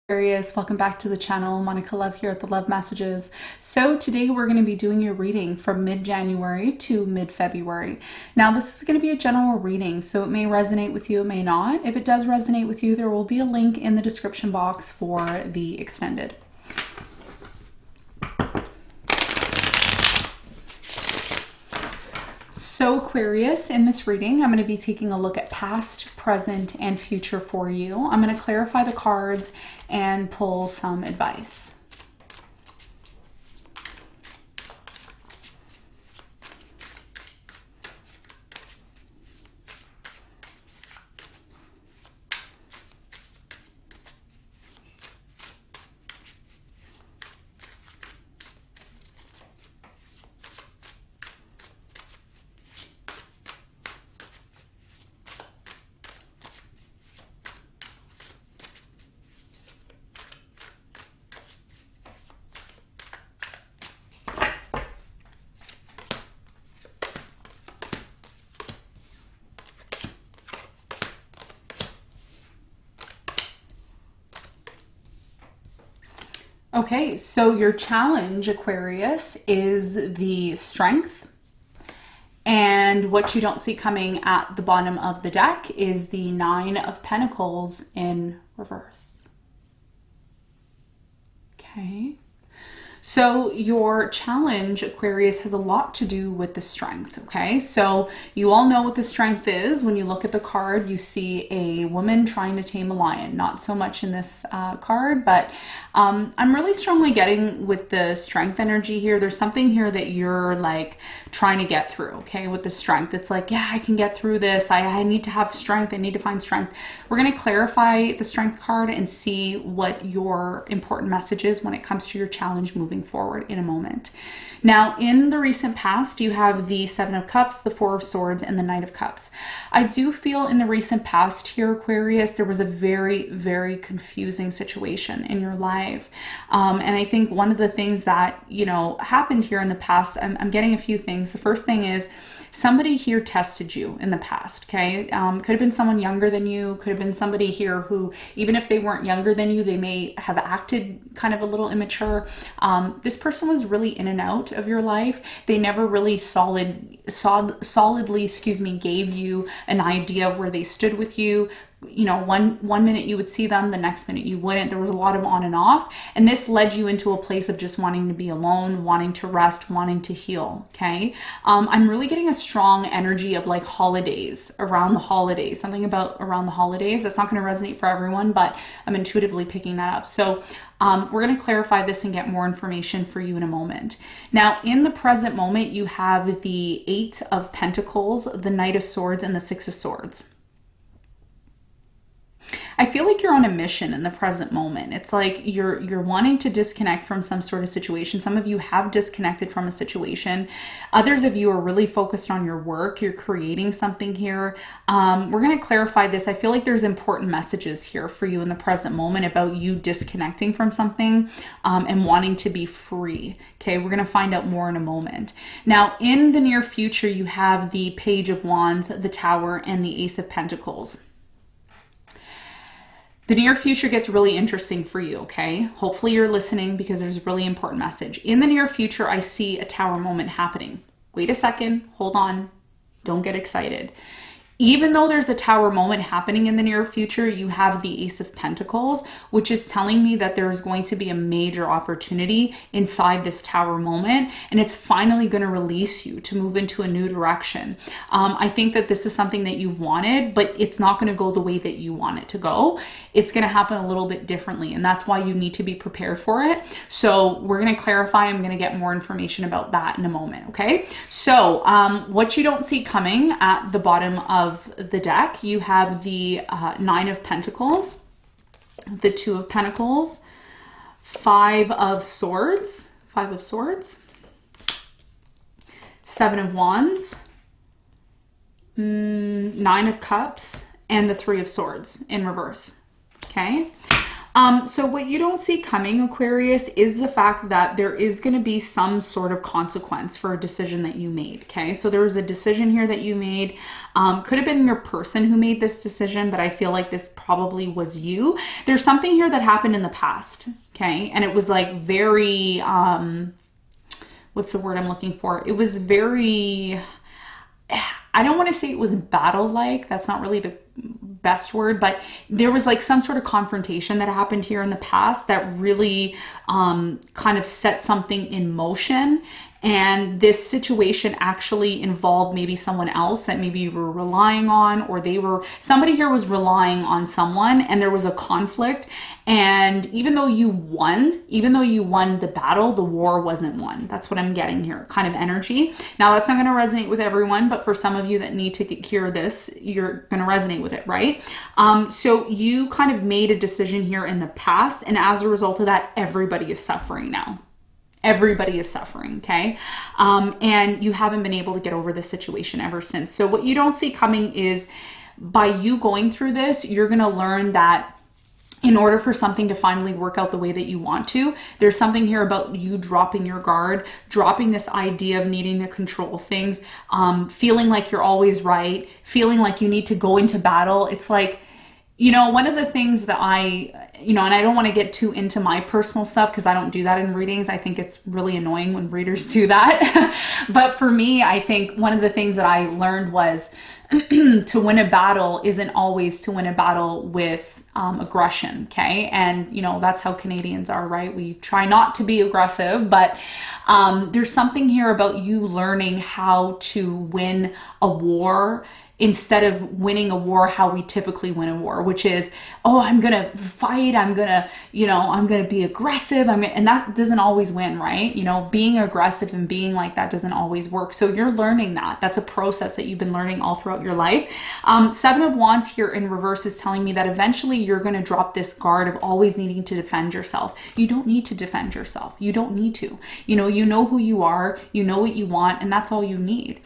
Aquarius, welcome back to the channel. Monica Love here at the Love Messages. So today we're going to be doing your reading from mid-January to mid-February. Now this is going to be a general reading, so it may resonate with you, it may not. If it does resonate with you, there will be a link in the description box for the extended. So Aquarius, in this reading, I'm going to be taking a look at past, present, and future for you. I'm going to clarify the cards and pull some advice. Okay, so your challenge, Aquarius, is the strength. And what you don't see coming at the bottom of the deck is the Nine of Pentacles in reverse. Okay. So your challenge, Aquarius, has a lot to do with the strength, okay? So you all know what the strength is. When you look at the card, you see a woman trying to tame a lion. Not so much in this card, but I'm really strongly getting with the strength energy here. There's something here that you're like trying to get through, okay, with the strength. It's like, yeah, I can get through this. I need to have strength. I need to find strength. We're going to clarify the strength card and see what your important message is when it comes to your challenge moving forward in a moment. Now, in the recent past, you have the Seven of Cups, the Four of Swords, and the Knight of Cups. I do feel in the recent past here, Aquarius, there was a very, very confusing situation in your life. And I think one of the things that, you know, happened here in the past, I'm getting a few things. The first thing is somebody here tested you in the past, okay? Could have been someone younger than you, could have been somebody here who, even if they weren't younger than you, they may have acted kind of a little immature. This person was really in and out of your life. They never really solidly, gave you an idea of where they stood with you. You know, one minute you would see them, the next minute you wouldn't. There was a lot of on and off, and this led you into a place of just wanting to be alone, wanting to rest, wanting to heal. Okay, I'm really getting a strong energy of like holidays, around the holidays, something about around the holidays. That's not going to resonate for everyone, but I'm intuitively picking that up. So we're going to clarify this and get more information for you in a moment. Now, in the present moment, you have the Eight of Pentacles, the Knight of Swords, and the Six of Swords. I feel like you're on a mission in the present moment. It's like you're wanting to disconnect from some sort of situation. Some of you have disconnected from a situation. Others of you are really focused on your work. You're creating something here. We're going to clarify this. I feel like there's important messages here for you in the present moment about you disconnecting from something and wanting to be free. Okay, we're going to find out more in a moment. Now, in the near future, you have the Page of Wands, the Tower, and the Ace of Pentacles. The near future gets really interesting for you, okay? Hopefully you're listening because there's a really important message. In the near future, I see a tower moment happening. Wait a second, hold on, don't get excited. Even though there's a tower moment happening in the near future, you have the Ace of Pentacles, which is telling me that there's going to be a major opportunity inside this tower moment, and it's finally going to release you to move into a new direction. I think that this is something that you've wanted, but it's not going to go the way that you want it to go. It's going to happen a little bit differently, and that's why you need to be prepared for it. So we're going to clarify. I'm going to get more information about that in a moment, okay? So what you don't see coming at the bottom of the deck, you have the Nine of Pentacles, the Two of Pentacles, Five of Swords, Seven of Wands, Nine of Cups, and the Three of Swords in reverse. Okay. So what you don't see coming, Aquarius, is the fact that there is going to be some sort of consequence for a decision that you made. Okay, so there was a decision here that you made. Could have been your person who made this decision, but I feel like this probably was you. There's something here that happened in the past. Okay, and it was like very, what's the word I'm looking for? It was very, I don't want to say it was battle-like. That's not really the best word, but there was like some sort of confrontation that happened here in the past that really kind of set something in motion. And this situation actually involved maybe someone else that maybe you were relying on, or somebody here was relying on someone, and there was a conflict. And even though you won the battle, the war wasn't won. That's what I'm getting here, kind of energy. Now, that's not going to resonate with everyone, but for some of you that need to hear this, you're going to resonate with it, right? So you kind of made a decision here in the past, and as a result of that, everybody is suffering now. Everybody is suffering, okay? And you haven't been able to get over this situation ever since. So what you don't see coming is, by you going through this, you're going to learn that in order for something to finally work out the way that you want to, there's something here about you dropping your guard, dropping this idea of needing to control things, feeling like you're always right, feeling like you need to go into battle. It's like, one of the things that and I don't want to get too into my personal stuff because I don't do that in readings. I think it's really annoying when readers do that. But for me, I think one of the things that I learned was to win a battle isn't always to win a battle with aggression, okay? And, that's how Canadians are, right? We try not to be aggressive, but there's something here about you learning how to win a war instead of winning a war how we typically win a war, which is, I'm going to fight, I'm going to be aggressive, and that doesn't always win, right? Being aggressive and being like that doesn't always work. So you're learning that. That's a process that you've been learning all throughout your life. Seven of Wands here in reverse is telling me that eventually you're going to drop this guard of always needing to defend yourself. You don't need to defend yourself. You don't need to. You know who you are, you know what you want, and that's all you need.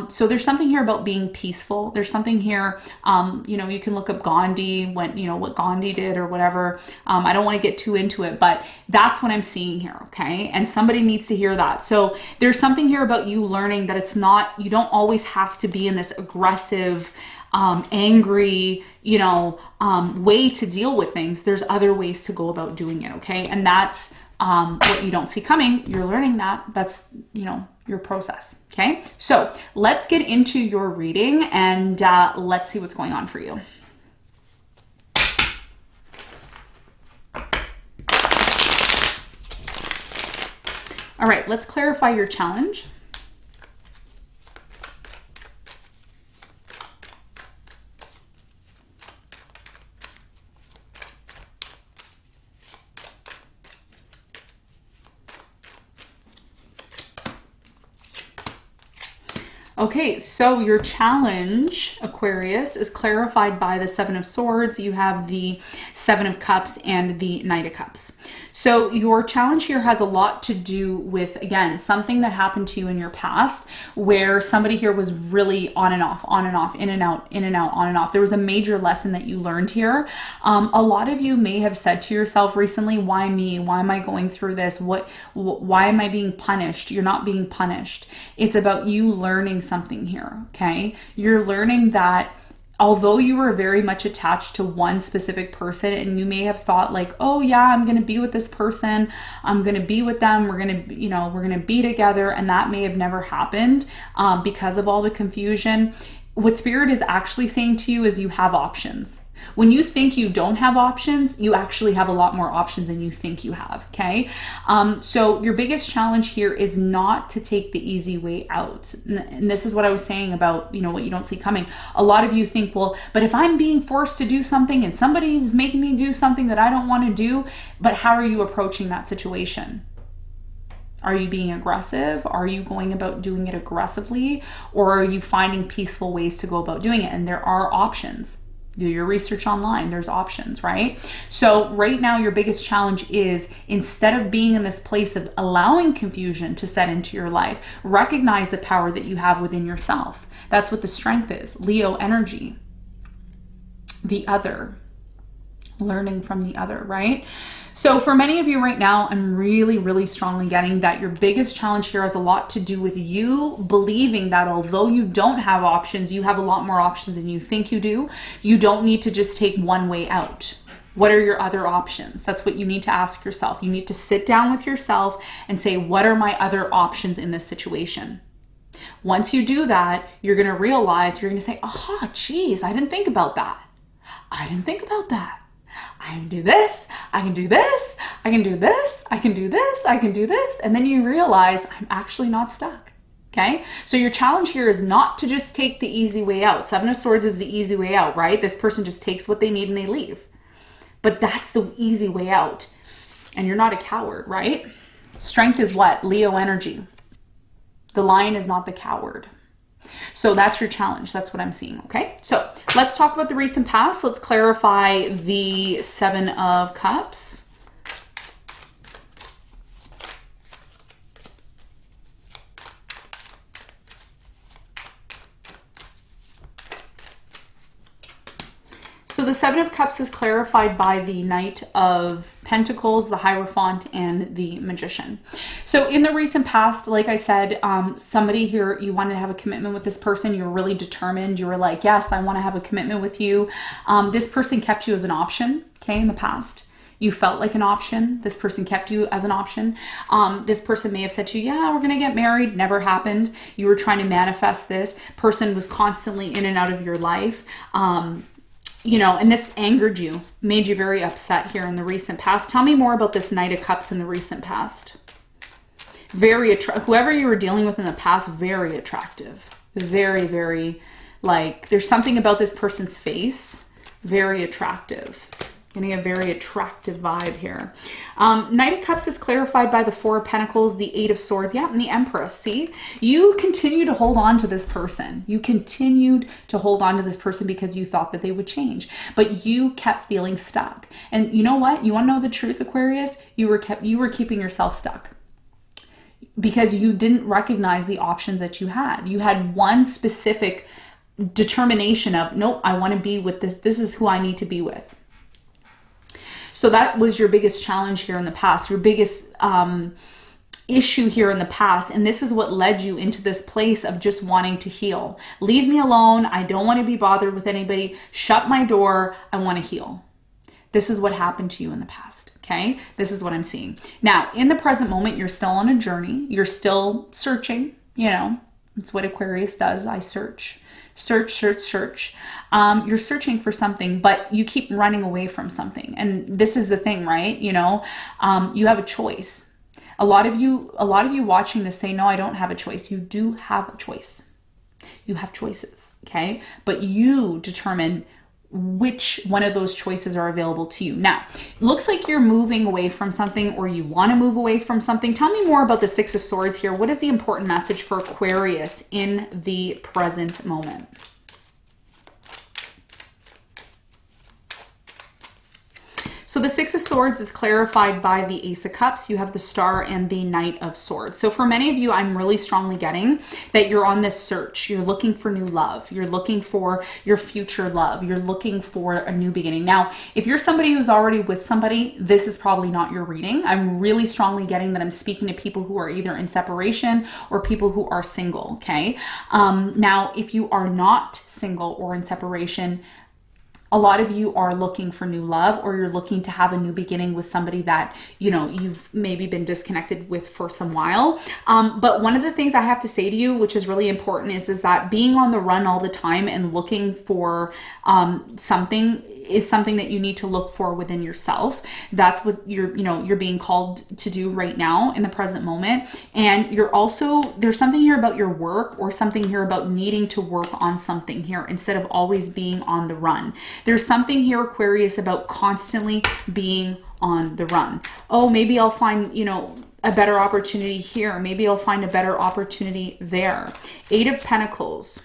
So there's something here about being peaceful. There's something here, you can look up Gandhi, what Gandhi did or whatever. I don't want to get too into it, but that's what I'm seeing here, okay? And somebody needs to hear that. So there's something here about you learning that you don't always have to be in this aggressive, angry, way to deal with things. There's other ways to go about doing it, okay? And that's what you don't see coming. You're learning that. That's, your process. Okay. So let's get into your reading and let's see what's going on for you. All right. Let's clarify your challenge. Okay, so your challenge, Aquarius, is clarified by the Seven of Swords. You have the Seven of Cups and the Knight of Cups. So your challenge here has a lot to do with, again, something that happened to you in your past where somebody here was really on and off, in and out, on and off. There was a major lesson that you learned here. A lot of you may have said to yourself recently, why me? Why am I going through this? Why am I being punished? You're not being punished. It's about you learning something here, okay? You're learning that although you were very much attached to one specific person and you may have thought like, oh yeah, I'm going to be with this person, I'm going to be with them, we're going to be together, and that may have never happened because of all the confusion. What Spirit is actually saying to you is you have options. When you think you don't have options, you actually have a lot more options than you think you have, okay? So your biggest challenge here is not to take the easy way out. And this is what I was saying about, what you don't see coming. A lot of you think, well, but if I'm being forced to do something and somebody is making me do something that I don't want to do, but how are you approaching that situation? Are you being aggressive? Are you going about doing it aggressively? Or are you finding peaceful ways to go about doing it? And there are options. Do your research online. There's options, right? So right now, your biggest challenge is, instead of being in this place of allowing confusion to set into your life, recognize the power that you have within yourself. That's what the strength is. Leo energy. The other. learning from the other, right? So for many of you right now, I'm really, really strongly getting that your biggest challenge here has a lot to do with you believing that although you don't have options, you have a lot more options than you think you do. You don't need to just take one way out. What are your other options? That's what you need to ask yourself. You need to sit down with yourself and say, what are my other options in this situation? Once you do that, you're going to realize, you're going to say, oh, geez, I didn't think about that. I didn't think about that. I can do this, I can do this, I can do this, I can do this, I can do this. And then you realize I'm actually not stuck. Okay. So your challenge here is not to just take the easy way out. Seven of Swords is the easy way out, right? This person just takes what they need and they leave. But that's the easy way out. And you're not a coward, right? Strength is what? Leo energy. The lion is not the coward. So that's your challenge. That's what I'm seeing. Okay. So let's talk about the recent past. Let's clarify the Seven of Cups. So the Seven of Cups is clarified by the Knight of Pentacles, the Hierophant, and the Magician. So in the recent past, like I said, somebody here, you wanted to have a commitment with this person. You were really determined. You were like, yes, I want to have a commitment with you. This person kept you as an option, okay, in the past. You felt like an option. This person kept you as an option. This person may have said to you, yeah, we're going to get married. Never happened. You were trying to manifest this. Person was constantly in and out of your life. You know, and this angered you, made you very upset here in the recent past. Tell me more about this Knight of Cups in the recent past. Very whoever you were dealing with in the past, very attractive. Very, very, like, there's something about this person's face, very attractive. Getting a very attractive vibe here. Knight of Cups is clarified by the Four of Pentacles, the Eight of Swords, yeah, and the Empress. See, you continue to hold on to this person. You continued to hold on to this person because you thought that they would change, but you kept feeling stuck. And you know what? You want to know the truth, Aquarius? You were keeping yourself stuck because you didn't recognize the options that you had. You had one specific determination of, nope, I want to be with this. This is who I need to be with. So that was your biggest challenge here in the past, your biggest issue here in the past. And this is what led you into this place of just wanting to heal. Leave me alone. I don't want to be bothered with anybody. Shut my door. I want to heal. This is what happened to you in the past. Okay. This is what I'm seeing. Now, in the present moment, you're still on a journey. You're still searching. You know, it's what Aquarius does. I search. Search, search, search. You're searching for something, but you keep running away from something. And this is the thing, right? You know, you have a choice. A lot of you watching this say, no, I don't have a choice. You do have a choice. You have choices, okay? But you determine which one of those choices are available to you. Now, looks like you're moving away from something, or you want to move away from something. Tell me more about the Six of Swords here. What is the important message for Aquarius in the present moment? So the Six of Swords is clarified by the Ace of Cups. You have the Star and the Knight of Swords. So for many of you, I'm really strongly getting that you're on this search. You're looking for new love. You're looking for your future love. You're looking for a new beginning. Now, if you're somebody who's already with somebody, this is probably not your reading. I'm really strongly getting that I'm speaking to people who are either in separation or people who are single, okay? Now, if you are not single or in separation, a lot of you are looking for new love, or you're looking to have a new beginning with somebody that, you know, you've maybe been disconnected with for some while. But one of the things I have to say to you, which is really important, is that being on the run all the time and looking for something is something that you need to look for within yourself. That's what you're being called to do right now in the present moment. And you're also, there's something here about your work, or something here about needing to work on something here instead of always being on the run. There's something here, Aquarius, about constantly being on the run. Oh, maybe I'll find, you know, a better opportunity here. Maybe I'll find a better opportunity there. Eight of Pentacles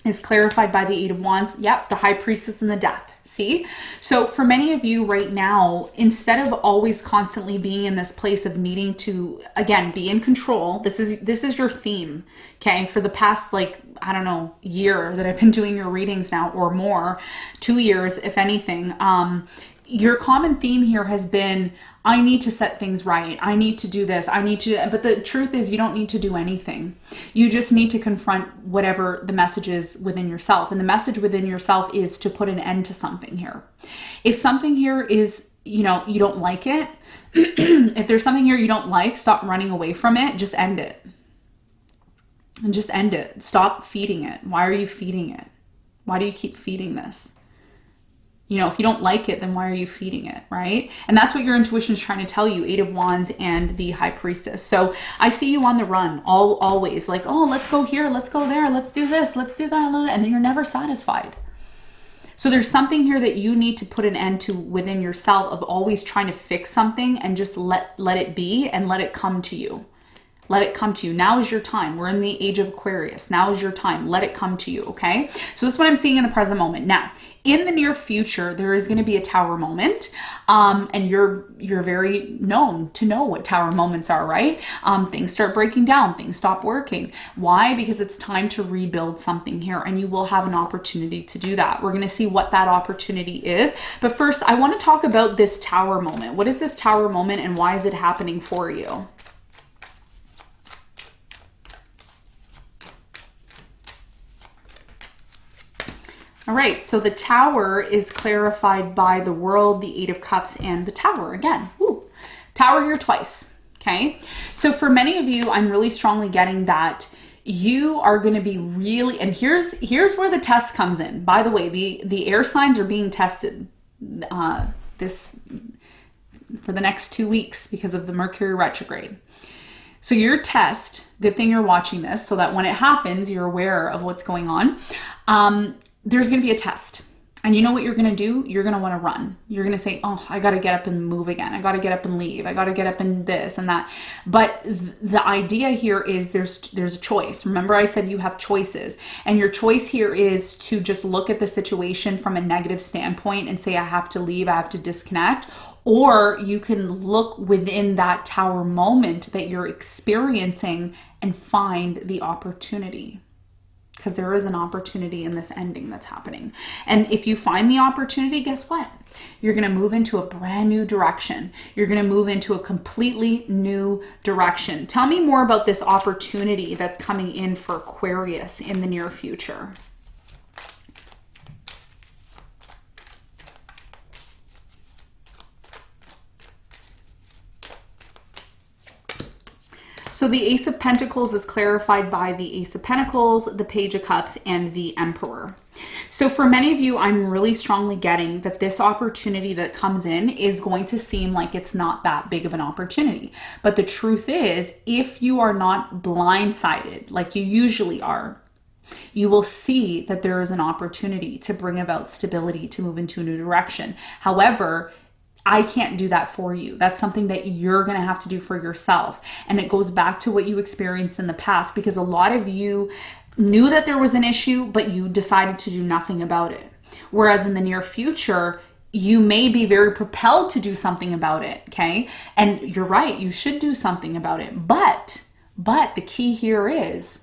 is clarified by the Eight of Wands. Yep, the High Priestess and the Death. See? So for many of you right now, instead of always constantly being in this place of needing to, again, be in control, this is your theme, okay? For the past, like, I don't know, year that I've been doing your readings now, or more, 2 years, if anything, your common theme here has been, I need to set things right. I need to do this. I need to, but the truth is you don't need to do anything. You just need to confront whatever the message is within yourself. And the message within yourself is to put an end to something here. If something here is, you know, you don't like it, if there's something here you don't like, stop running away from it. Just end it. And just end it. Stop feeding it. Why are you feeding it? Why do you keep feeding this? You know, if you don't like it, then why are you feeding it, right? And that's what your intuition is trying to tell you, 8 of Wands and the High Priestess. So I see you on the run, always like, oh, let's go here, let's go there, let's do this, let's do that, and then you're never satisfied. So there's something here that you need to put an end to within yourself of always trying to fix something and just let it be and let it come to you. Let it come to you. Now is your time. We're in the age of Aquarius. Now is your time. Let it come to you, okay? So this is what I'm seeing in the present moment. Now, in the near future, there is going to be a Tower moment, and you're very known to know what Tower moments are, right? Things start breaking down. Things stop working. Why? Because it's time to rebuild something here, and you will have an opportunity to do that. We're going to see what that opportunity is. But first, I want to talk about this Tower moment. What is this Tower moment, and why is it happening for you? All right, so the Tower is clarified by the World, the 8 of Cups, and the Tower again. Woo. Tower here twice, okay? So for many of you, I'm really strongly getting that you are going to be really, and here's where the test comes in. By the way, the air signs are being tested this for the next 2 weeks because of the Mercury retrograde. So your test, good thing you're watching this so that when it happens, you're aware of what's going on. There's going to be a test. And you know what you're going to do? You're going to want to run. You're going to say, oh, I got to get up and move again. I got to get up and leave. I got to get up and this and that. But the idea here is there's a choice. Remember I said you have choices. And your choice here is to just look at the situation from a negative standpoint and say, I have to leave. I have to disconnect. Or you can look within that Tower moment that you're experiencing and find the opportunity. Because there is an opportunity in this ending that's happening. And if you find the opportunity, guess what? You're going to move into a brand new direction. You're going to move into a completely new direction. Tell me more about this opportunity that's coming in for Aquarius in the near future. So the Ace of Pentacles is clarified by the Ace of Pentacles, the Page of Cups, and the Emperor. So for many of you, I'm really strongly getting that this opportunity that comes in is going to seem like it's not that big of an opportunity. But the truth is, if you are not blindsided like you usually are, you will see that there is an opportunity to bring about stability, to move into a new direction. However, I can't do that for you. That's something that you're going to have to do for yourself. And it goes back to what you experienced in the past, because a lot of you knew that there was an issue, but you decided to do nothing about it. Whereas in the near future, you may be very propelled to do something about it, okay? And you're right, you should do something about it. But the key here is,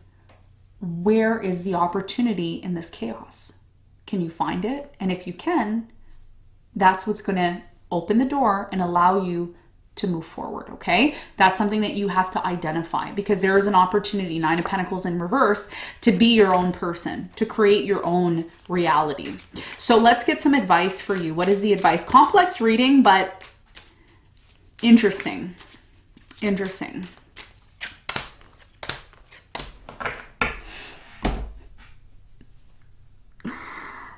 where is the opportunity in this chaos? Can you find it? And if you can, that's what's going to open the door and allow you to move forward, okay? That's something that you have to identify, because there is an opportunity, 9 of Pentacles in reverse, to be your own person, to create your own reality. So let's get some advice for you. What is the advice? Complex reading, but interesting. Interesting.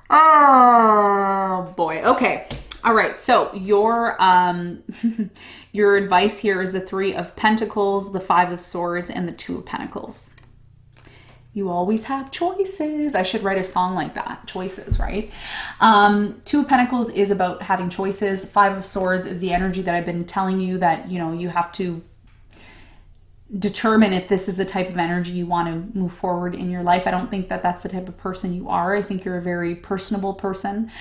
Oh boy. Okay. All right, so your your advice here is the 3 of Pentacles, the 5 of Swords, and the 2 of Pentacles. You always have choices. I should write a song like that. Choices, right? 2 of Pentacles is about having choices. 5 of Swords is the energy that I've been telling you that, you know, you have to determine if this is the type of energy you want to move forward in your life. I don't think that that's the type of person you are. I think you're a very personable person.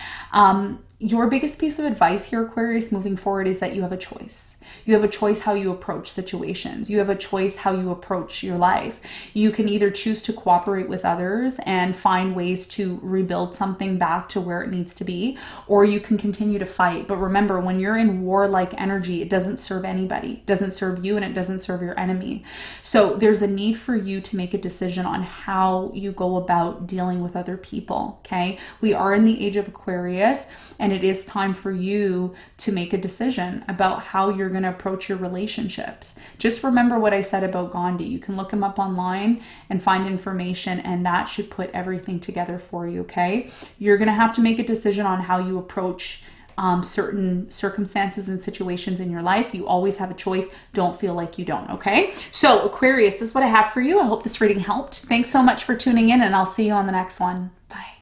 your biggest piece of advice here, Aquarius, moving forward is that you have a choice. You have a choice how you approach situations. You have a choice how you approach your life. You can either choose to cooperate with others and find ways to rebuild something back to where it needs to be, or you can continue to fight. But remember, when you're in warlike energy, it doesn't serve anybody. It doesn't serve you and it doesn't serve your enemy. So there's a need for you to make a decision on how you go about dealing with other people, okay? We are in the age of Aquarius, and it is time for you to make a decision about how you're going to approach your relationships. Just remember what I said about Gandhi. You can look him up online and find information, and that should put everything together for you, okay? You're going to have to make a decision on how you approach certain circumstances and situations in your life. You always have a choice. Don't feel like you don't, okay? So Aquarius, this is what I have for you. I hope this reading helped. Thanks so much for tuning in, and I'll see you on the next one. Bye.